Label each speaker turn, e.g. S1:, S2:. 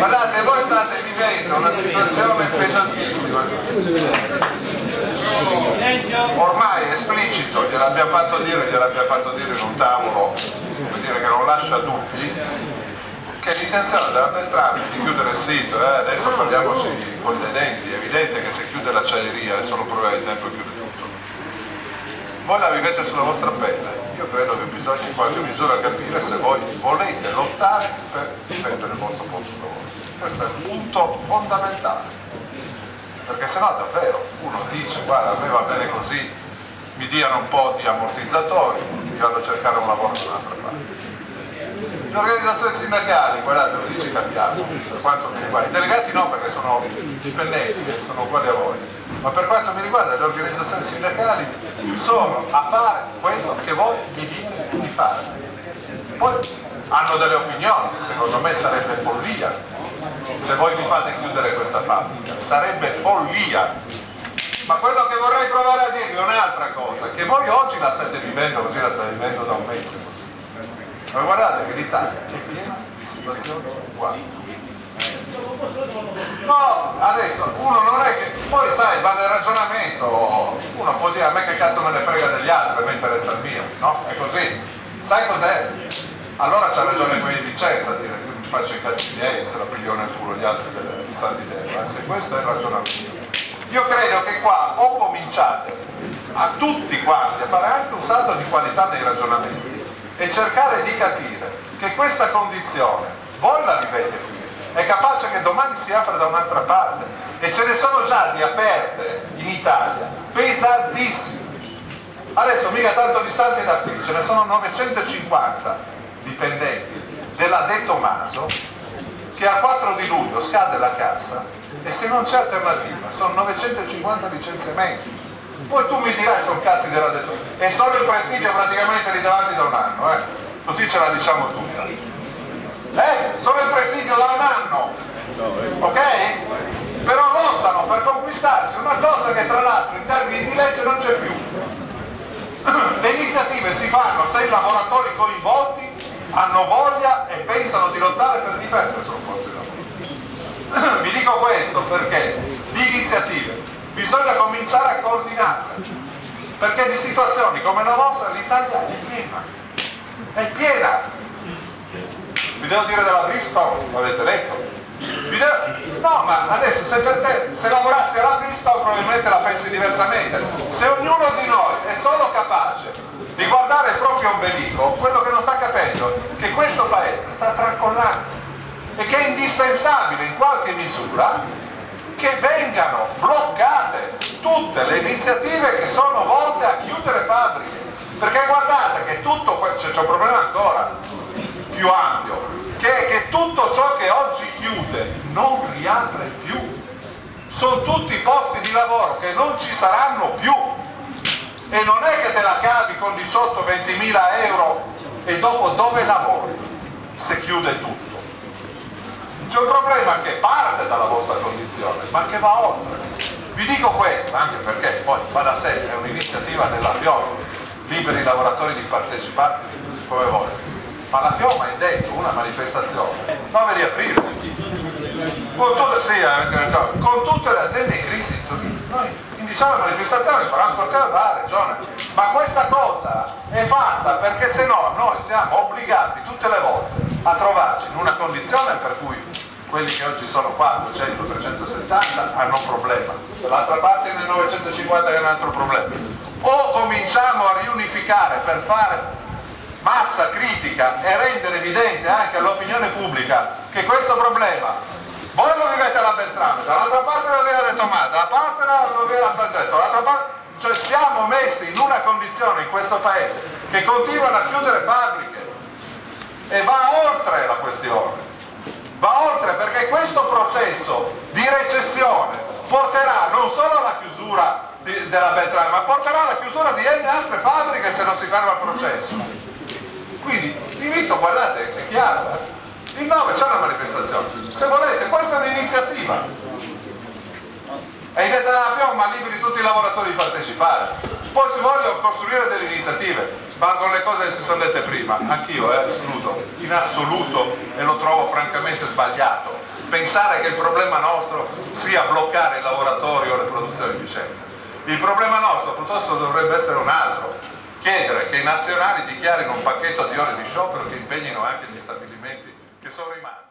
S1: Guardate, voi state vivendo una situazione pesantissima. Ormai è esplicito, gliel'abbiamo fatto dire in un tavolo, come dire, che non lascia dubbi, che l'intenzione della Beltrame di chiudere il sito, adesso parliamoci con dei denti, è evidente che se chiude l'acciaieria, adesso non problema di tempo e chiude tutto. Voi la vivete sulla vostra pelle, io credo che bisogna in qualche misura capire se voi volete lottare per difendere il vostro posto di lavoro. Questo è un punto fondamentale, perché sennò davvero uno dice guarda a me va bene così, mi diano un po' di ammortizzatori, io vado a cercare un lavoro da un'altra parte. Le organizzazioni sindacali, guardate, così ci capiamo, per quanto mi riguarda, i delegati no perché sono dipendenti, sono uguali a voi, ma per quanto mi riguarda le organizzazioni sindacali sono a fare quello che voi gli dite di fare. Poi hanno delle opinioni, secondo me sarebbe follia se voi vi fate chiudere questa fabbrica, sarebbe follia. Ma quello che vorrei provare a dirvi è un'altra cosa, che voi oggi la state vivendo così, la state vivendo da un mese così. Ma guardate che l'Italia è piena di situazioni uguali. No, adesso uno non è che, poi sai, va nel ragionamento, uno può dire a me che cazzo me ne frega degli altri, a me interessa il mio, no? È così. Sai cos'è? Allora c'ha ragione quelli di Vicenza a dire che mi faccio i cazzi miei se la pigliano nel culo gli altri di San Videro, se questo è il ragionamento. Io credo che qua o cominciate a tutti quanti a fare anche un salto di qualità nei ragionamenti e cercare di capire che questa condizione voi la vivete qui, è capace che domani si apra da un'altra parte e ce ne sono già di aperte in Italia pesantissime. Adesso mica tanto distanti da qui ce ne sono 950 dipendenti della De Tomaso che al 4 di luglio scade la cassa e se non c'è alternativa sono 950 licenziamenti. Poi tu mi dirai sono cazzi della De Tomaso e solo il presidio praticamente lì davanti da un anno, così ce la diciamo tutta, solo il presidio da un anno, ok? Però lottano per conquistarsi una cosa che tra l'altro in termini di legge non c'è più. Le iniziative si fanno se i lavoratori coinvolti hanno voglia e pensano di lottare per difendere il suo posto di lavoro. Vi dico questo perché di iniziative bisogna cominciare a coordinarle, perché di situazioni come la vostra l'Italia è piena. Vi devo dire della Bristol, l'avete letto? No, ma adesso se per te, se lavorassi alla Bristol probabilmente la pensi diversamente. Se ognuno di noi è solo capace di guardare il proprio ombelico, quello che non sta capendo è che questo paese sta tracollando e che è indispensabile in qualche misura che vengano bloccate tutte le iniziative che sono volte a chiudere fabbriche, perché guardate che tutto c'è un problema ancora più ampio, che tutto ciò che oggi chiude non riapre più, sono tutti posti di lavoro che non ci saranno più e non è che te la cavi con 18-20 mila euro e dopo dove lavori se chiude tutto? C'è un problema che parte dalla vostra condizione ma che va oltre. Vi dico questo anche perché poi va da sé, è un'iniziativa della FIOM, liberi i lavoratori di partecipare come vogliono, ma la FIOM ha indetto una manifestazione 9 di aprile con tutte le aziende in crisi. Noi indiciamo la manifestazione, farà un corteo, ha ragione, ma questa cosa è fatta perché se no noi siamo obbligati tutte le volte a trovarci in una condizione per cui quelli che oggi sono qua, 200, 370, hanno un problema, dall'altra parte nel 950 che è un altro problema. O cominciamo a riunificare per fare massa critica e rendere evidente anche all'opinione pubblica che questo problema voi lo vivete alla Beltrame, dall'altra parte lo vive la De Tomaso, dalla parte lo vive la Sandretto, dall'altra parte, cioè siamo messi in una condizione in questo paese che continuano a chiudere fabbriche e va oltre la questione, va oltre perché questo processo di recessione porterà non solo alla chiusura della Beltrame, ma porterà alla chiusura di N altre fabbriche se non si ferma il processo. Quindi l'invito, guardate, è chiaro, il 9 c'è una manifestazione, se volete, questa è un'iniziativa. E in detta della FIOM ma liberi tutti i lavoratori di partecipare. Poi si vogliono costruire delle iniziative, ma con le cose che si sono dette prima, anch'io escludo in assoluto e lo trovo francamente sbagliato pensare che il problema nostro sia bloccare i lavoratori o le produzioni di efficienza. Il problema nostro piuttosto dovrebbe essere un altro: chiedere che i nazionali dichiarino un pacchetto di ore di sciopero che impegnino anche gli stabilimenti che sono rimasti.